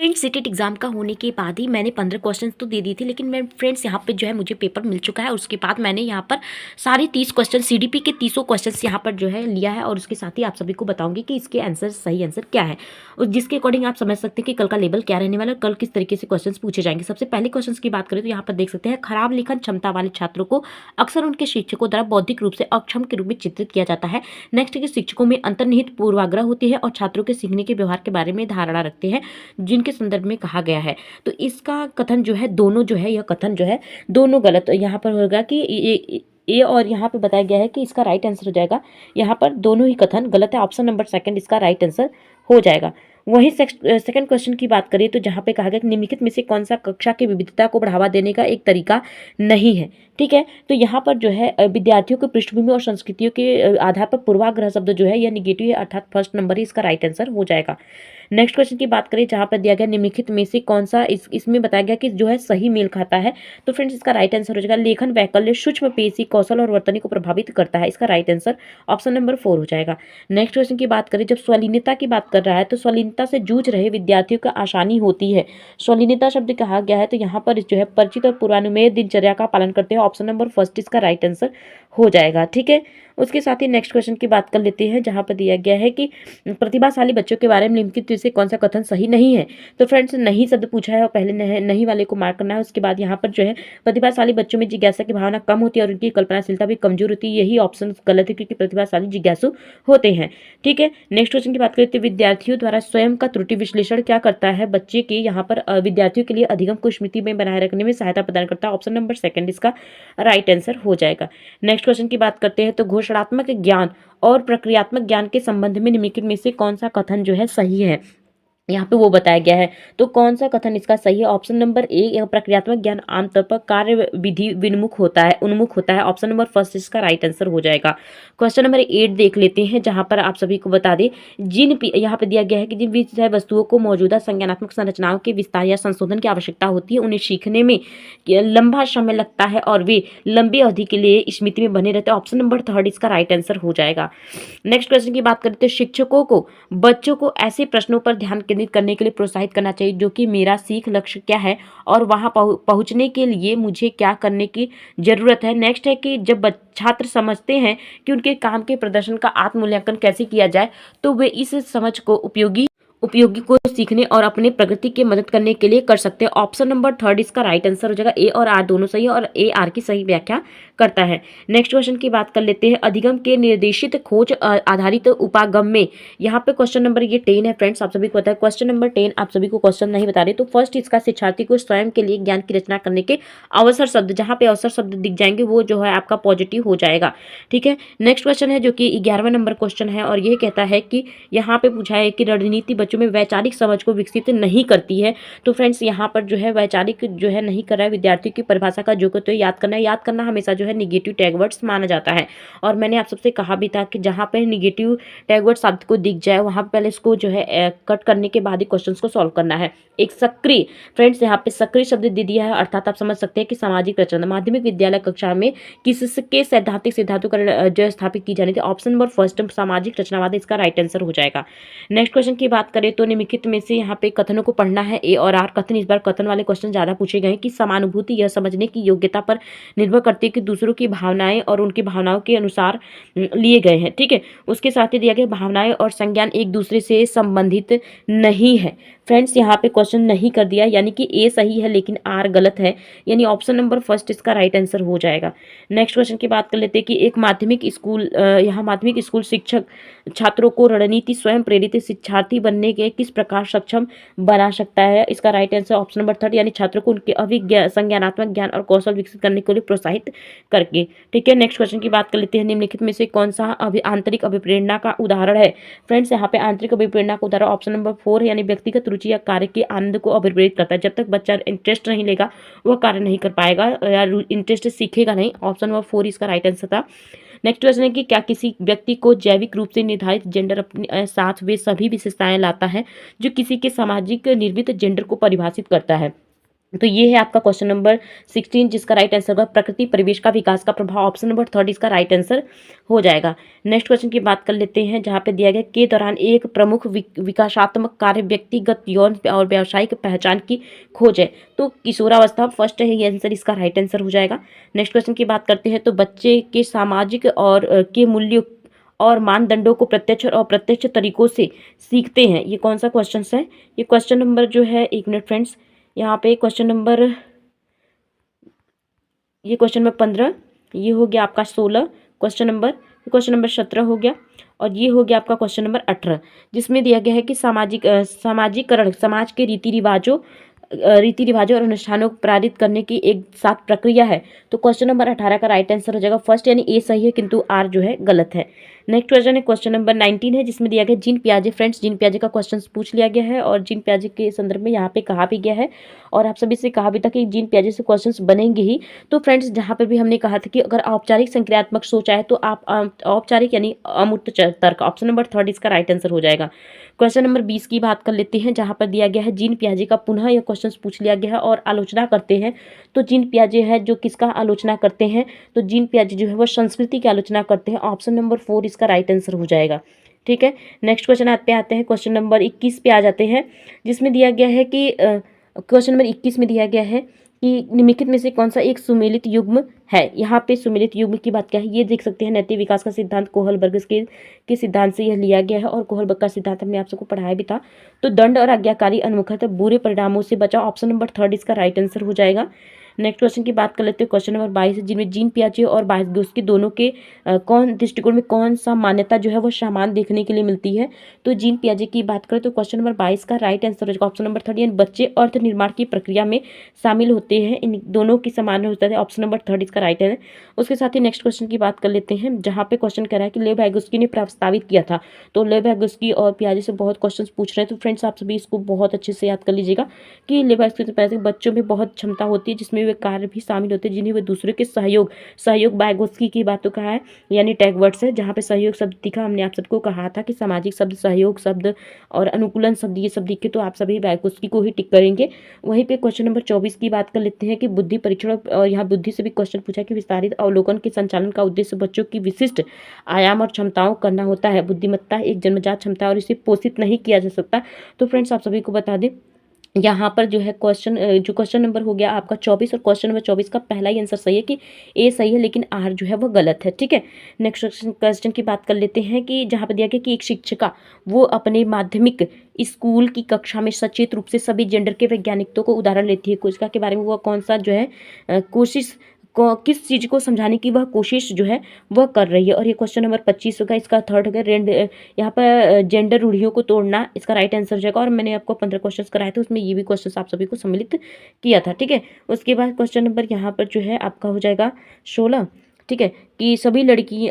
Friends CTET exam का होने के बाद ही मैंने 15 क्वेश्चंस तो दे दी थी, लेकिन मैं फ्रेंड्स यहाँ पे जो है मुझे पेपर मिल चुका है और उसके बाद मैंने यहाँ पर सारे 30 क्वेश्चन सीडीपी के 30 क्वेश्चंस यहाँ पर जो है लिया है और उसके साथ ही आप सभी को बताऊंगी कि इसके आंसर सही आंसर क्या है और जिसके अकॉर्डिंग आप समझ सकते हैं कि कल का लेवल क्या रहने वाला है और कल किस तरीके से क्वेश्चन पूछे जाएंगे। सबसे पहले क्वेश्चन की बात करें तो यहाँ पर देख सकते हैं, खराब लेखन क्षमता वाले छात्रों को अक्सर उनके शिक्षकों द्वारा बौद्धिक रूप से अक्षम के रूप में चित्रित किया जाता है। नेक्स्ट है, शिक्षकों में अंतर्निहित पूर्वाग्रह होती है और छात्रों के सीखने के व्यवहार के बारे में धारणा रखते हैं जिनके संदर्भ में कहा गया है। तो इसका कथन जो है दोनों जो है, यह कथन जो है दोनों गलत यहाँ पर होगा कि ये और यहाँ पे बताया गया है कि इसका राइट आंसर हो जाएगा, यहाँ पर दोनों ही कथन गलत है। ऑप्शन नंबर सेकंड इसका राइट आंसर हो जाएगा। वहीं सेकंड क्वेश्चन की बात करें तो जहाँ पे कहा गया कि निम्नलिखित में से कौन सा कक्षा की विविधता को बढ़ावा देने का एक तरीका नहीं है। ठीक है, तो यहाँ पर जो है विद्यार्थियों की पृष्ठभूमि और संस्कृतियों के आधार पर पूर्वाग्रह शब्द जो है यह निगेटिव है, अर्थात फर्स्ट नंबर ही इसका राइट आंसर हो जाएगा। नेक्स्ट क्वेश्चन की बात करें जहाँ पर दिया गया निम्नलिखित में से कौन सा इसमें बताया गया कि जो है सही मेल खाता है, तो फ्रेंड्स इसका राइट आंसर हो जाएगा लेखन वैकल्य सूक्ष्म पेशी कौशल और वर्तनी को प्रभावित करता है, इसका राइट आंसर ऑप्शन नंबर 4 हो जाएगा। नेक्स्ट क्वेश्चन की बात करें, जब स्वलीनता की बात कर रहा है तो स्वलीनता से जूझ रहे विद्यार्थियों को आसानी होती है। स्वलीनता शब्द कहा गया है तो यहाँ पर जो है परिचित और पूर्वानुमेय दिनचर्या का पालन करते हैं, ऑप्शन नंबर फर्स्ट इसका राइट आंसर हो जाएगा। ठीक है, उसके साथ ही नेक्स्ट क्वेश्चन की बात कर लेते हैं जहाँ पर दिया गया है कि प्रतिभाशाली बच्चों के बारे में निम्नलिखित से कौन सा कथन सही नहीं है। तो फ्रेंड्स नहीं शब्द पूछा है और पहले नहीं वाले को मार्क करना है। उसके बाद यहाँ पर जो है प्रतिभाशाली बच्चों में जिज्ञासा की भावना कम होती है और उनकी कल्पनाशीलता भी कमजोर होती है, यही ऑप्शन गलत है क्योंकि प्रतिभाशाली जिज्ञासु होते हैं। ठीक है, नेक्स्ट क्वेश्चन की बात करते हैं, विद्यार्थियों द्वारा स्वयं का त्रुटि विश्लेषण क्या करता है, बच्चे के यहाँ पर विद्यार्थियों के लिए अधिगम को स्मृति में बनाए रखने में सहायता प्रदान करता है, ऑप्शन नंबर सेकंड इसका राइट आंसर हो जाएगा। नेक्स्ट क्वेश्चन की बात करते हैं तो घोषणात्मक ज्ञान और प्रक्रियात्मक ज्ञान के संबंध में निम्नलिखित में से कौन सा कथन जो है सही है, यहाँ पे वो बताया गया है। तो कौन सा कथन इसका सही है, ऑप्शन नंबर ए, प्रक्रियात्मक ज्ञान आमतौर पर कार्य विधि उन्मुख होता है, ऑप्शन नंबर फर्स्ट इसका राइट आंसर हो जाएगा। क्वेश्चन नंबर 8 देख लेते हैं जहाँ पर आप सभी को बता दें, यहाँ पे दिया गया है कि जिन विषय वस्तुओं को मौजूदा संज्ञानात्मक संरचनाओं के विस्तार या संशोधन की आवश्यकता होती है उन्हें सीखने में लंबा समय लगता है और वे लंबी अवधि के लिए स्मृति में बने रहते हैं, ऑप्शन नंबर थर्ड इसका राइट आंसर हो जाएगा। नेक्स्ट क्वेश्चन की बात करते हैं, शिक्षकों को बच्चों को ऐसे प्रश्नों पर ध्यान केंद्रित करने के लिए प्रोत्साहित करना चाहिए जो कि मेरा सीख लक्ष्य क्या है और वहां पहुंचने के लिए मुझे क्या करने की जरूरत है। नेक्स्ट है कि जब छात्र समझते हैं कि उनके काम के प्रदर्शन का आत्ममूल्यांकन कैसे किया जाए तो वे इस समझ को उपयोगी को सीखने और अपने प्रगति की मदद करने के लिए कर सकते हैं, ऑप्शन नंबर थर्ड इसका राइट आंसर हो जाएगा। ए और आर दोनों सही है और ए आर की सही व्याख्या करता है। नेक्स्ट क्वेश्चन की बात कर लेते हैं, अधिगम के निर्देशित खोज आधारित उपागम में यहाँ पे क्वेश्चन नंबर ये 10 है फ्रेंड्स, आप सभी को पता है क्वेश्चन नंबर 10 आप सभी को क्वेश्चन नहीं बता रहे, तो फर्स्ट इसका शिक्षार्थी को स्वयं के लिए ज्ञान की रचना करने के अवसर शब्द, जहाँ पे अवसर शब्द दिख जाएंगे वो जो है आपका पॉजिटिव हो जाएगा। ठीक है, नेक्स्ट क्वेश्चन है जो कि 11वां नंबर क्वेश्चन है और ये कहता है कि यहाँ पे पूछा है कि रणनीति बच्चों में वैचारिक समझ को विकसित नहीं करती है। तो फ्रेंड्स यहाँ पर जो है वैचारिक जो है नहीं कर रहा है, विद्यार्थियों की परिभाषा का जो तो याद करना है, याद करना हमेशा जो है निगेटिव टैग वर्ड्स माना जाता है। और मैंने आप सबसे कहा भी था कि जहाँ पे निगेटिव टैग वर्ड शब्द को दिख जाए वहाँ पे पहले इसको जो है कट करने के बाद ही क्वेश्चन को सॉल्व करना है। एक सक्रिय, फ्रेंड्स यहाँ पे सक्रिय शब्द दे दिया है अर्थात आप समझ सकते हैं कि सामाजिक रचना माध्यमिक विद्यालय कक्षा में किसके सैद्धांतिक सिद्धांतों का जो स्थापित की जानी थी, ऑप्शन नंबर फर्स्ट सामाजिक रचनावाद इसका राइट आंसर हो जाएगा। नेक्स्ट क्वेश्चन की बात करें तो निम्नलिखित में से यहाँ पे कथनों को पढ़ना है, ए और आर कथन, इस बार कथन वाले क्वेश्चन ज्यादा पूछे गए कि समानुभूति यह समझने की योग्यता पर निर्भर करती है कि दूसरों की भावनाएं और उनकी भावनाओं के अनुसार लिए गए हैं। ठीक है, उसके साथ ही दिया गया भावनाएं और संज्ञान एक दूसरे से संबंधित नहीं है। फ्रेंड्स यहाँ पे क्वेश्चन नहीं कर दिया यानी कि ए सही है लेकिन आर गलत है, यानी ऑप्शन नंबर फर्स्ट इसका राइट आंसर हो जाएगा। नेक्स्ट क्वेश्चन की बात कर लेते हैं कि एक माध्यमिक स्कूल यहाँ माध्यमिक स्कूल शिक्षक छात्रों को रणनीति स्वयं प्रेरित शिक्षार्थी बनने के किस प्रकार सक्षम बना सकता है, इसका right answer option number third, यानी छात्रों को उनके संज्ञानात्मक ज्ञान और कौशल विकसित करने के लिए प्रोत्साहित करके। ठीक है, नेक्स्ट क्वेश्चन की बात कर लेते हैं, निम्नलिखित में से कौन सा आंतरिक अभिप्रेरणा का उदाहरण है। फ्रेंड्स यहाँ पे आंतरिक अभिप्रेरणा का उदाहरण ऑप्शन नंबर 4 यानी व्यक्तिगत रुचि या कार्य के आनंद को अभिप्रेरित करता है। जब तक बच्चा इंटरेस्ट नहीं लेगा वह कार्य नहीं कर पाएगा या इंटरेस्ट सीखेगा नहीं, ऑप्शन नंबर 4 इसका राइट आंसर था। नेक्स्ट क्वेश्चन है कि क्या किसी व्यक्ति को जैविक रूप से निर्धारित जेंडर अपने साथ वे सभी विशेषताएं लाता है जो किसी के सामाजिक निर्मित जेंडर को परिभाषित करता है। तो ये है आपका क्वेश्चन नंबर 16, जिसका राइट आंसर होगा प्रकृति परिवेश का विकास का प्रभाव। ऑप्शन नंबर 3 इसका राइट आंसर हो जाएगा। नेक्स्ट क्वेश्चन की बात कर लेते हैं, जहाँ पे दिया गया के दौरान एक प्रमुख विकासात्मक कार्य व्यक्तिगत यौन और व्यावसायिक पहचान की खोज है। तो किशोरावस्था फर्स्ट है ये आंसर, इसका राइट आंसर हो जाएगा। नेक्स्ट क्वेश्चन की बात करते हैं, तो बच्चे के सामाजिक और के मूल्यों और मानदंडों को प्रत्यक्ष और अप्रत्यक्ष तरीकों से सीखते हैं। ये कौन सा क्वेश्चन है? ये क्वेश्चन नंबर जो है, एक मिनट फ्रेंड्स, यहाँ पे क्वेश्चन नंबर, ये क्वेश्चन नंबर 15, ये हो गया आपका 16 क्वेश्चन नंबर 17 हो गया, और ये हो गया आपका क्वेश्चन नंबर 18, जिसमें दिया गया है कि सामाजिकरण समाज के रीति रिवाजों और अनुष्ठानों को प्रेरित करने की एक साथ प्रक्रिया है। तो क्वेश्चन नंबर 18 का राइट आंसर हो जाएगा फर्स्ट, यानी ए सही है किंतु आर जो है गलत है। नेक्स्ट क्वेश्चन है क्वेश्चन नंबर 19 है, जिसमें दिया गया जीन पियाजे। फ्रेंड्स, जीन पियाजे का क्वेश्चन पूछ लिया गया है और जीन पियाजे के संदर्भ में यहाँ पे कहा भी गया है, और आप सभी से कहा भी था कि जीन पियाजे से क्वेश्चंस बनेंगे ही। तो फ्रेंड्स, जहाँ पर भी हमने कहा था कि अगर औपचारिक संक्रियात्मक सोच आए तो आप औपचारिक यानी अमूर्त तर्क, ऑप्शन नंबर 3 इसका राइट आंसर हो जाएगा। क्वेश्चन नंबर 20 की बात कर लेते हैं, जहाँ पर दिया गया है जीन पियाजे का पुनः यह क्वेश्चन पूछ लिया गया है और आलोचना करते हैं। तो जीन पियाजे है जो किसका आलोचना करते हैं? तो जीन पियाजे जो है वो संस्कृति की आलोचना करते हैं। ऑप्शन नंबर 4 इसका राइट आंसर हो जाएगा। ठीक है, नेक्स्ट क्वेश्चन पे आते हैं, क्वेश्चन नंबर 21 पे आ जाते हैं, जिसमें दिया गया है कि क्वेश्चन नंबर 21 में दिया गया है कि निम्नलिखित में से कौन सा एक सुमेलित युग्म है। यहाँ पे सुमेलित युग्म की बात क्या है, ये देख सकते हैं। नैतिक विकास का सिद्धांत कोहलबर्ग के सिद्धांत से यह लिया गया है, और कोहलबर्ग का सिद्धांत हमने आप सबको पढ़ाया भी था। तो दंड और आज्ञाकारी उन्मुखता बुरे परिणामों से बचाव, ऑप्शन नंबर 3 इसका राइट आंसर हो जाएगा। नेक्स्ट क्वेश्चन की बात कर लेते हैं, क्वेश्चन नंबर 22, जिनमें जीन पियाजे और वाइसगोत्स्की दोनों के कौन दृष्टिकोण में कौन सा मान्यता जो है वो समान देखने के लिए मिलती है। तो जीन पियाजे की बात करें तो क्वेश्चन नंबर 22 का राइट आंसर होगा ऑप्शन नंबर 3, यानी बच्चे अर्थ निर्माण की प्रक्रिया में शामिल होते हैं, इन दोनों की समान होता है। ऑप्शन नंबर 3 इसका राइट है। उसके साथ ही नेक्स्ट क्वेश्चन की बात कर लेते हैं, जहाँ पे क्वेश्चन कह रहा है कि लेव वाइगोत्स्की ने प्रस्तावित किया था। तो लेव वाइगोत्स्की और पियाजे से बहुत क्वेश्चन पूछ रहे हैं, तो फ्रेंड्स आप सभी इसको बहुत अच्छे से याद कर लीजिएगा कि लेव वाइगोत्स्की बच्चों में बहुत क्षमता होती है, जिसमें वे कार्य भी शामिल होते हैं जिन्हें वे दूसरे के सहयोग वाइगोत्स्की की बातों का है, यानी टैग वर्ड्स है, जहाँ पे सहयोग शब्द दिखा। हमने आप सबको कहा था कि सामाजिक शब्द, सहयोग शब्द और अनुकूलन शब्द, ये सब दिखे तो आप सभी वाइगोत्स्की को ही टिक करेंगे। वहीं पे क्वेश्चन नंबर 24 की बात कर लेते हैं कि बुद्धि परीक्षण, और यहाँ बुद्धि से भी क्वेश्चन पूछा कि विस्तारित अवलोकन के संचालन का उद्देश्य बच्चों की विशिष्ट आयाम और क्षमताओं करना होता है। बुद्धिमत्ता एक जन्मजात क्षमता और इसे पोषित नहीं किया जा सकता। तो फ्रेंड्स आप सभी को बता दें, यहाँ पर जो है क्वेश्चन नंबर हो गया आपका 24, और क्वेश्चन नंबर 24 का पहला ही आंसर सही है कि ए सही है, लेकिन आर जो है वो गलत है। ठीक है, नेक्स्ट क्वेश्चन की बात कर लेते हैं कि जहाँ पर दिया गया कि एक शिक्षिका वो अपने माध्यमिक स्कूल की कक्षा में सचेत रूप से सभी जेंडर के वैज्ञानिकों को उदाहरण लेती है। कोशिका के बारे में वो कौन सा जो है किस चीज़ को समझाने की वह कोशिश जो है वह कर रही है। और ये क्वेश्चन नंबर 25 होगा, इसका थर्ड होगा यहाँ पर जेंडर रूढ़ियों को तोड़ना, इसका राइट आंसर हो जाएगा। और मैंने आपको 15 क्वेश्चन कराए थे, उसमें ये भी क्वेश्चन आप सभी को सम्मिलित किया था। ठीक है, उसके बाद क्वेश्चन नंबर यहाँ पर जो है आपका हो जाएगा 16। ठीक है, कि सभी लड़की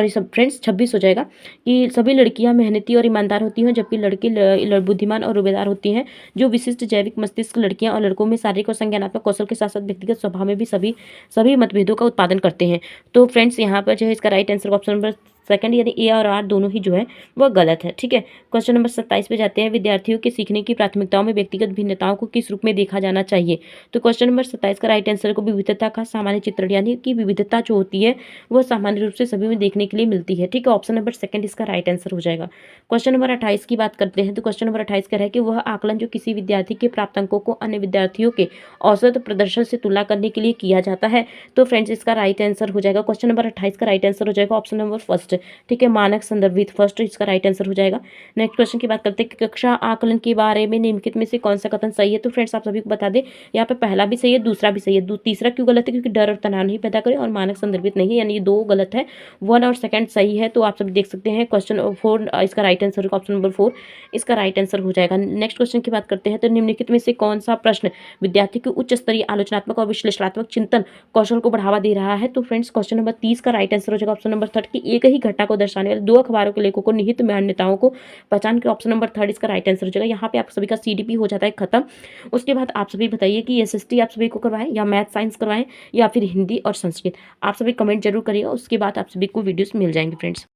सब फ्रेंड्स 26 हो जाएगा कि सभी लड़कियां मेहनती और ईमानदार होती हैं, जबकि लड़के बुद्धिमान और रुबेदार होती हैं। जो विशिष्ट जैविक मस्तिष्क लड़कियां और लड़कों में शारीरिक और संज्ञानात्मक कौशल के साथ साथ व्यक्तिगत स्वभाव में भी सभी मतभेदों का उत्पादन करते हैं। तो फ्रेंड्स यहाँ पर जो है इसका right answer option number second, यानी ए और आर दोनों ही जो है वह गलत है। ठीक है, क्वेश्चन नंबर 27 पे जाते हैं, विद्यार्थियों के सीखने की प्राथमिकताओं में व्यक्तिगत भिन्नताओं को किस रूप में देखा जाना चाहिए। तो क्वेश्चन नंबर 27 का राइट आंसर को विविधता का सामान्य चित्रण, यानी कि विविधता जो होती है वह सामान्य रूप से सभी में देखने के लिए मिलती है। ठीक है, ऑप्शन नंबर सेकंड इसका राइट आंसर हो जाएगा। क्वेश्चन नंबर 28 की बात करते हैं, तो क्वेश्चन नंबर 28 कह रहा है कि वह आकलन जो किसी विद्यार्थी के प्राप्त अंकों को अन्य विद्यार्थियों के औसत प्रदर्शन से तुलना करने के लिए किया जाता है। तो फ्रेंड्स इसका राइट आंसर हो जाएगा, क्वेश्चन नंबर 28 का राइट आंसर हो जाएगा ऑप्शन नंबर फर्स्ट। ठीक है, मानक संदर्भित फर्स्ट इसका राइट आंसर हो जाएगा। नेक्स्ट क्वेश्चन की बात करते हैं कि कक्षा आकलन के बारे में निम्नलिखित में से कौन सा कथन सही है। तो फ्रेंड्स आप सभी को बता दें, यहाँ पे पहला भी सही है, दूसरा भी सही है। तीसरा क्यों गलत है? क्योंकि डर और तनाव नहीं पैदा करे, और मानक संदर्भित नहीं है, यानी ये 2 गलत है। 1 और सेकंड सही है। तो आप सब देख सकते हैं क्वेश्चन 4 इसका राइट आंसर होगा, ऑप्शन नंबर 4 इसका राइट आंसर हो जाएगा। नेक्स्ट क्वेश्चन की बात करते हैं, तो निम्नलिखित में से कौन सा प्रश्न विद्यार्थी के उच्च स्तरीय आलोचनात्मक और विश्लेषणात्मक चिंतन कौशल को बढ़ावा दे रहा है। तो फ्रेंड्स क्वेश्चन नंबर 30 का राइट आंसर हो जाएगा ऑप्शन नंबर 3 की एक ही घटना को दर्शाने वाले 2 अखबारों के लेखकों को निहित मान्यताओं को पहचान के, ऑप्शन नंबर 3 इसका राइट आंसर हो जाएगा। यहाँ पे आप सभी का CDP हो जाता है खत्म। उसके बाद आप सभी बताइए कि SST आप सभी को करवाएं या मैथ साइंस करवाएं या फिर हिंदी और संस्कृत। आप सभी कमेंट जरूर करिएगा, उसके बाद आप सभी को वीडियोस मिल जाएंगे फ्रेंड्स।